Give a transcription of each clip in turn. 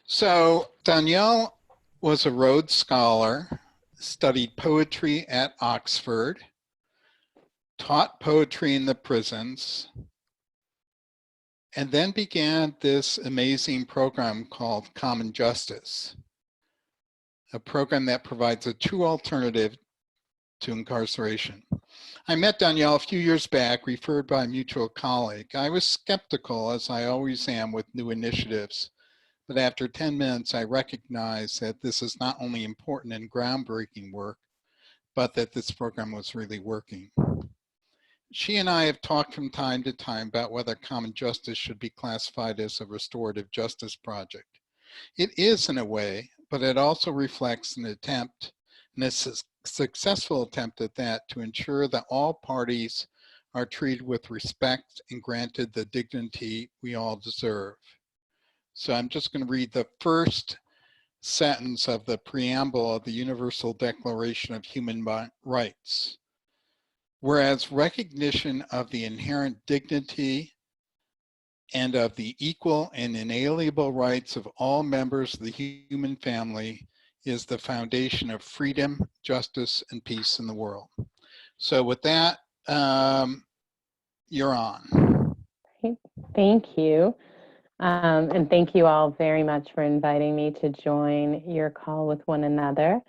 So Danielle was a Rhodes Scholar, studied poetry at Oxford, taught poetry in the prisons, and then began this amazing program called Common Justice, a program that provides a true alternative to incarceration. I met Danielle a few years back, referred by a mutual colleague. I was skeptical, as I always am with new initiatives. But after 10 minutes, I recognized that this is not only important and groundbreaking work, but that this program was really working. She and I have talked from time to time about whether Common Justice should be classified as a restorative justice project. It is in a way, but it also reflects an attempt, and a successful attempt at that, to ensure that all parties are treated with respect and granted the dignity we all deserve. So I'm just going to read the first sentence of the preamble of the Universal Declaration of Human Rights. Whereas recognition of the inherent dignity and of the equal and inalienable rights of all members of the human family is the foundation of freedom, justice, and peace in the world. So with that, you're on. Thank you. And thank you all very much for inviting me to join your call with one another.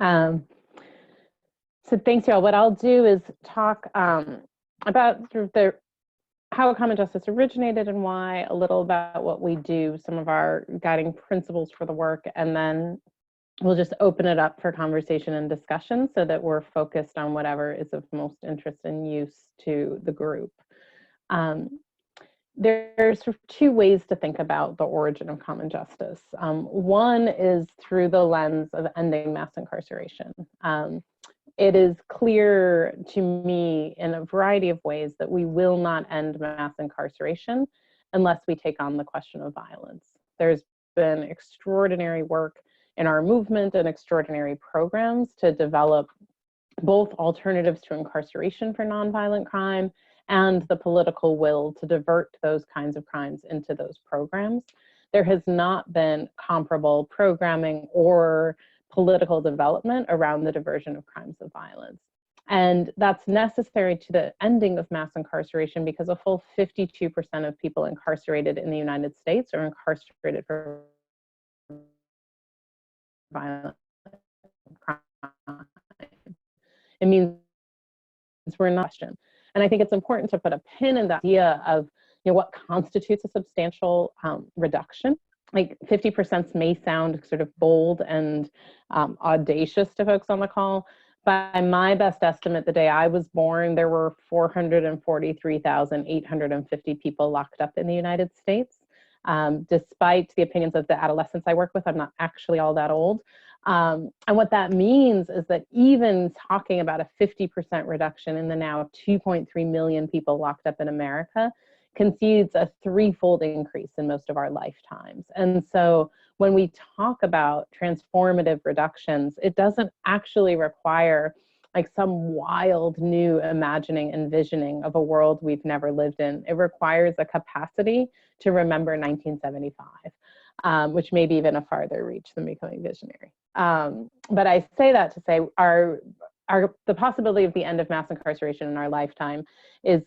So thanks, y'all. What I'll do is talk about sort of how Common Justice originated and why, a little about what we do, some of our guiding principles for the work, and then we'll just open it up for conversation and discussion so that we're focused on whatever is of most interest and use to the group. There's sort of two ways to think about the origin of common justice. One is through the lens of ending mass incarceration. It is clear to me in a variety of ways that we will not end mass incarceration unless we take on the question of violence. There's been extraordinary work in our movement and extraordinary programs to develop both alternatives to incarceration for nonviolent crime and the political will to divert those kinds of crimes into those programs. There has not been comparable programming or political development around the diversion of crimes of violence. And that's necessary to the ending of mass incarceration because a full 52% of people incarcerated in the United States are incarcerated for violent crime. It means we're not question. And I think it's important to put a pin in the idea of what constitutes a substantial reduction. Like 50% may sound sort of bold and audacious to folks on the call. By my best estimate, the day I was born, there were 443,850 people locked up in the United States. Despite the opinions of the adolescents I work with, I'm not actually all that old. And what that means is that even talking about a 50% reduction in the now 2.3 million people locked up in America concedes a threefold increase in most of our lifetimes. And so when we talk about transformative reductions, it doesn't actually require like some wild new imagining and visioning of a world we've never lived in. It requires a capacity to remember 1975, which may be even a farther reach than becoming visionary. But I say that to say the possibility of the end of mass incarceration in our lifetime is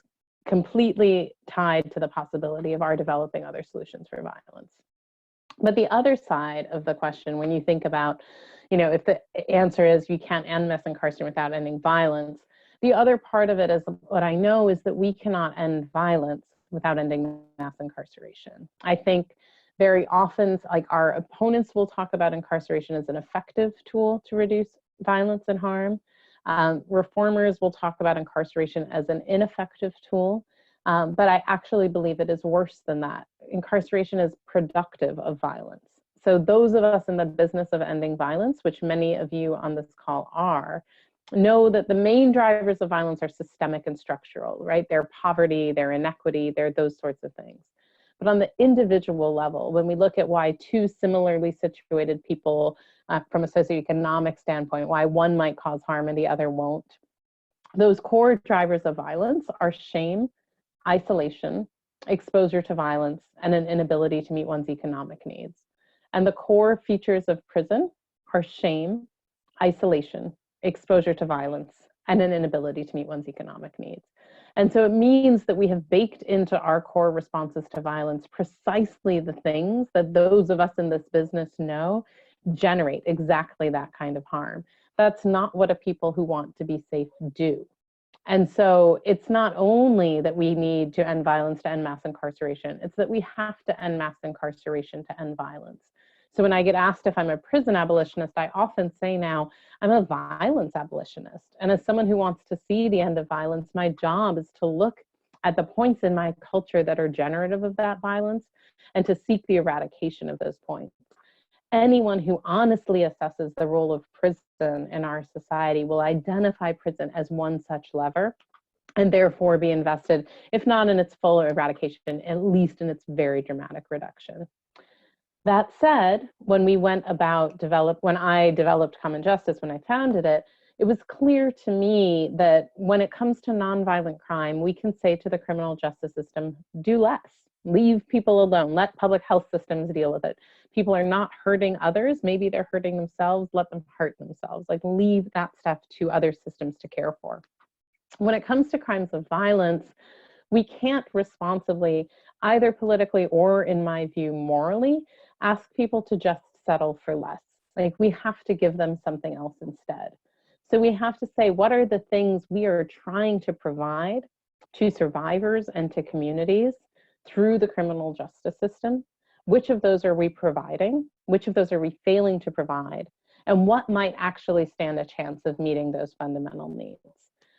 completely tied to the possibility of our developing other solutions for violence. But the other side of the question, when you think about, if the answer is you can't end mass incarceration without ending violence, the other part of it is what I know is that we cannot end violence without ending mass incarceration. I think very often, like our opponents will talk about incarceration as an effective tool to reduce violence and harm. Reformers will talk about incarceration as an ineffective tool, but I actually believe it is worse than that. Incarceration is productive of violence. So those of us in the business of ending violence, which many of you on this call are, know that the main drivers of violence are systemic and structural, right? They're poverty, they're inequity, they're those sorts of things. But on the individual level, when we look at why two similarly situated people from a socioeconomic standpoint, why one might cause harm and the other won't, those core drivers of violence are shame, isolation, exposure to violence, and an inability to meet one's economic needs. And the core features of prison are shame, isolation, exposure to violence, and an inability to meet one's economic needs. And so it means that we have baked into our core responses to violence precisely the things that those of us in this business know generate exactly that kind of harm. That's not what a people who want to be safe do. And so it's not only that we need to end violence to end mass incarceration, it's that we have to end mass incarceration to end violence. So when I get asked if I'm a prison abolitionist, I often say now, I'm a violence abolitionist. And as someone who wants to see the end of violence, my job is to look at the points in my culture that are generative of that violence and to seek the eradication of those points. Anyone who honestly assesses the role of prison in our society will identify prison as one such lever and therefore be invested, if not in its full eradication, at least in its very dramatic reduction. That said, when I developed Common Justice, when I founded it, it was clear to me that when it comes to nonviolent crime, we can say to the criminal justice system, do less. Leave people alone. Let public health systems deal with it. People are not hurting others. Maybe they're hurting themselves. Let them hurt themselves. Like, leave that stuff to other systems to care for. When it comes to crimes of violence, we can't responsibly, either politically or, in my view, morally, ask people to just settle for less. Like, we have to give them something else instead. So we have to say, what are the things we are trying to provide to survivors and to communities through the criminal justice system? Which of those are we providing? Which of those are we failing to provide? And what might actually stand a chance of meeting those fundamental needs?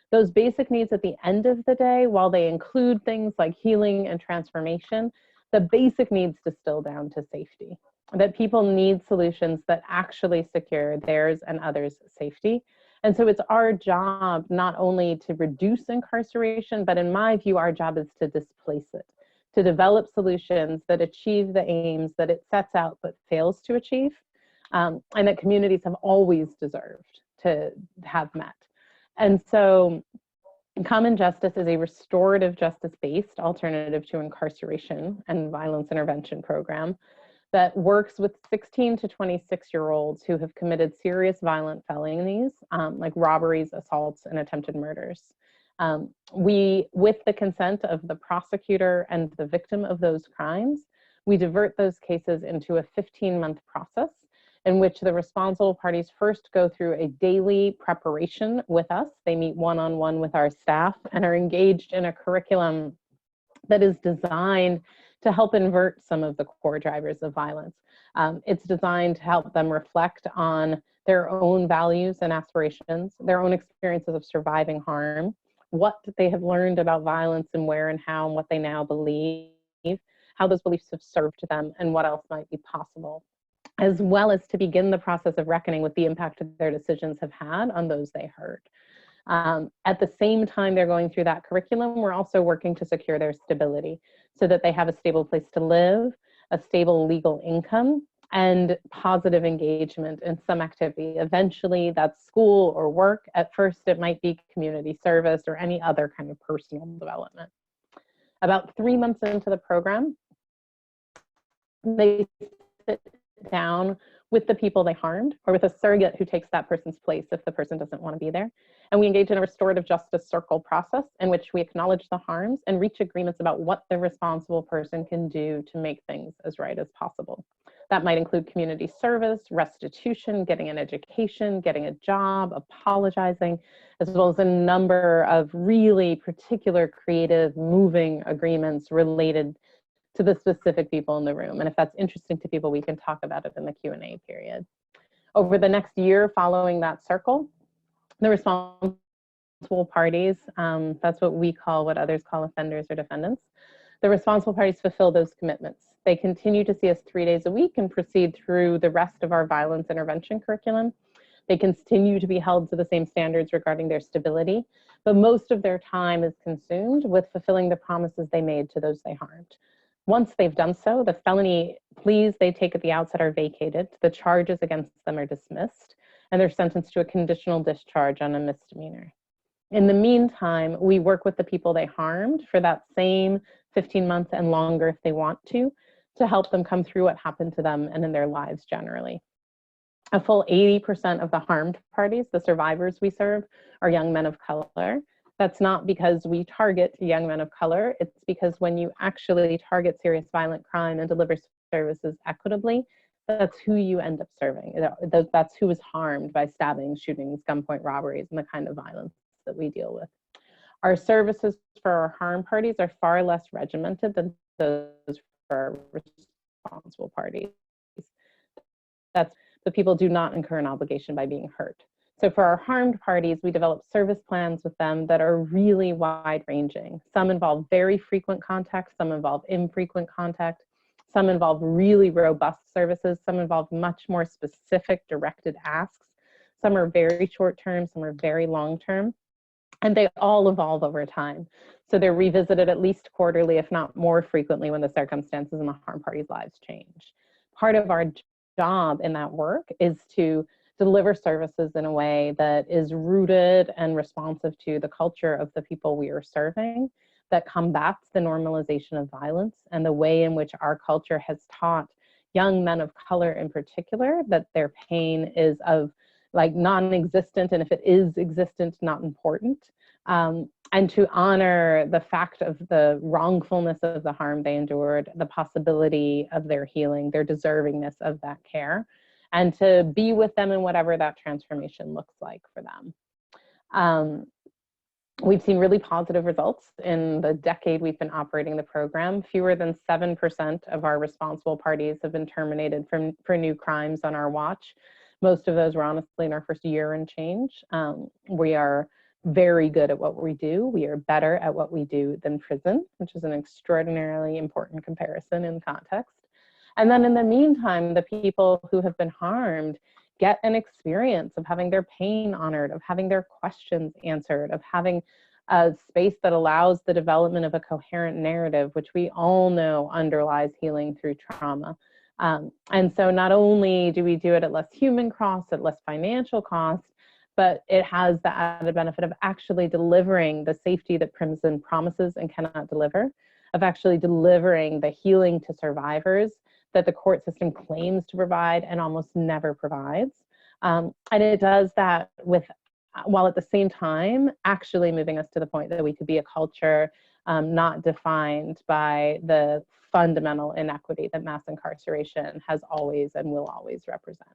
Those basic needs at the end of the day, while they include things like healing and transformation, the basic needs distill down to safety. That people need solutions that actually secure theirs and others' safety. And so it's our job not only to reduce incarceration, but in my view, our job is to displace it, to develop solutions that achieve the aims that it sets out but fails to achieve, and that communities have always deserved to have met. And so Common Justice is a restorative justice-based alternative to incarceration and violence intervention program that works with 16 to 26-year-olds who have committed serious violent felonies, like robberies, assaults, and attempted murders. We, with the consent of the prosecutor and the victim of those crimes, we divert those cases into a 15-month process in which the responsible parties first go through a daily preparation with us. They meet one-on-one with our staff and are engaged in a curriculum that is designed to help invert some of the core drivers of violence. It's designed to help them reflect on their own values and aspirations, their own experiences of surviving harm, what they have learned about violence and where and how and what they now believe, how those beliefs have served them, and what else might be possible, as well as to begin the process of reckoning with the impact that their decisions have had on those they hurt. At the same time they're going through that curriculum, we're also working to secure their stability so that they have a stable place to live, a stable legal income, and positive engagement in some activity. Eventually that's school or work. At first it might be community service or any other kind of personal development. About 3 months into the program, they sit down with the people they harmed or with a surrogate who takes that person's place if the person doesn't want to be there. And we engage in a restorative justice circle process in which we acknowledge the harms and reach agreements about what the responsible person can do to make things as right as possible. That might include community service, restitution, getting an education, getting a job, apologizing, as well as a number of really particular, creative, moving agreements related to the specific people in the room. And if that's interesting to people, we can talk about it in the Q&A period. Over the next year following that circle, the responsible parties, that's what we call, what others call offenders or defendants, the responsible parties fulfill those commitments. They continue to see us 3 days a week and proceed through the rest of our violence intervention curriculum. They continue to be held to the same standards regarding their stability, but most of their time is consumed with fulfilling the promises they made to those they harmed. Once they've done so, the felony pleas they take at the outset are vacated, the charges against them are dismissed, and they're sentenced to a conditional discharge on a misdemeanor. In the meantime, we work with the people they harmed for that same 15 months and longer if they want to help them come through what happened to them and in their lives generally. A full 80% of the harmed parties, the survivors we serve, are young men of color. That's not because we target young men of color. It's because when you actually target serious violent crime and deliver services equitably, that's who you end up serving. That's who is harmed by stabbings, shootings, gunpoint robberies, and the kind of violence that we deal with. Our services for our harmed parties are far less regimented than those for our responsible parties. But people do not incur an obligation by being hurt. So for our harmed parties, we develop service plans with them that are really wide-ranging. Some involve very frequent contact, some involve infrequent contact, some involve really robust services, some involve much more specific directed asks. Some are very short-term, some are very long-term, and they all evolve over time. So they're revisited at least quarterly, if not more frequently, when the circumstances in the harmed parties' lives change. Part of our job in that work is to deliver services in a way that is rooted and responsive to the culture of the people we are serving, that combats the normalization of violence and the way in which our culture has taught young men of color in particular that their pain is of like non-existent, and if it is existent, not important. And to honor the fact of the wrongfulness of the harm they endured, the possibility of their healing, their deservingness of that care, and to be with them in whatever that transformation looks like for them. We've seen really positive results in the decade we've been operating the program. Fewer than 7% of our responsible parties have been terminated for new crimes on our watch. Most of those were honestly in our first year and change. We are very good at what we do. We are better at what we do than prison, which is an extraordinarily important comparison in context. And then in the meantime, the people who have been harmed get an experience of having their pain honored, of having their questions answered, of having a space that allows the development of a coherent narrative, which we all know underlies healing through trauma. And so not only do we do it at less human cost, at less financial cost, but it has the added benefit of actually delivering the safety that prison promises and cannot deliver, of actually delivering the healing to survivors that the court system claims to provide and almost never provides. And it does that while at the same time actually moving us to the point that we could be a culture not defined by the fundamental inequity that mass incarceration has always and will always represent.